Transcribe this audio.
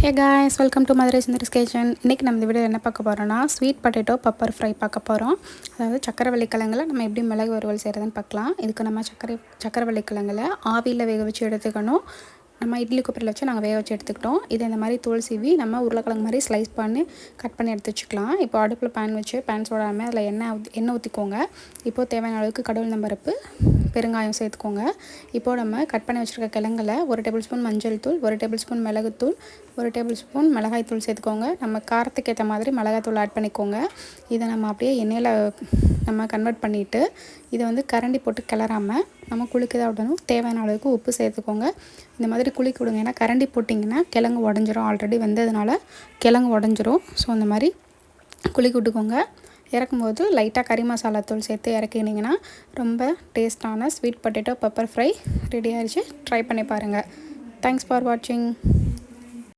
Hey guys, welcome to Madurai Sundari's Kitchen. இன்றைக்கி நம்ம இந்த வீடியோ என்ன பார்க்க போகிறோன்னா ஸ்வீட் பொட்டேட்டோ பெப்பர் ஃப்ரை பார்க்க போகிறோம். அதாவது சக்கரவள்ளி கிழங்குல நம்ம எப்படி மிளகு வறுவல் செய்கிறதுன்னு பார்க்கலாம். இதுக்கு நம்ம சக்கரவள்ளி கிழங்குல ஆவியில் வேக வச்சு எடுத்துக்கணும். நம்ம இட்லி குக்கரில் வச்சு நாங்கள் வேக வச்சு எடுத்துக்கிட்டோம். இது இந்த மாதிரி தோல் சீவி நம்ம உருளைக்கிழங்கு மாதிரி ஸ்லைஸ் பண்ணி கட் பண்ணி எடுத்து வச்சுக்கலாம். இப்போ அடுப்பில் பேன் வச்சு பேன் சூடாமல் அதில் எண்ணெய் ஊற்றிக்கோங்க. இப்போது தேவையான அளவுக்கு கடவுள் பருப்பு, பெருங்காயம் சேர்த்துக்கோங்க. இப்போது நம்ம கட் பண்ணி வச்சுருக்க கிழங்குல 1 டேபிள் ஸ்பூன் மஞ்சள் தூள், 1 டேபிள் ஸ்பூன் மிளகுத்தூள், 1 டேபிள் ஸ்பூன் மிளகாய் தூள் சேர்த்துக்கோங்க. நம்ம காரத்துக்கு ஏற்ற மாதிரி மிளகாய் தூள் ஆட் பண்ணிக்கோங்க. இதை நம்ம அப்படியே எண்ணெயில் நம்ம கன்வெர்ட் பண்ணிவிட்டு இதை வந்து கரண்டி போட்டு கிளறாமல் நம்ம குளிக்கதான் விடணும். தேவையான அளவுக்கு உப்பு சேர்த்துக்கோங்க. இந்த மாதிரி குளிக்க விடுங்க. ஏன்னா கரண்டி போட்டிங்கன்னா கிழங்கு உடஞ்சிரும். ஆல்ரெடி வந்ததுனால கிழங்கு உடஞ்சிரும். ஸோ இந்த மாதிரி குளிக்க விட்டுக்கோங்க. இறக்கும்போது லைட்டாக கறி மசாலா தூள் சேர்த்து இறக்கினீங்கன்னா ரொம்ப டேஸ்டான sweet potato pepper fry ready ஆகிடுச்சு. ட்ரை பண்ணி பாருங்கள். தேங்க்ஸ் ஃபார் வாட்சிங்.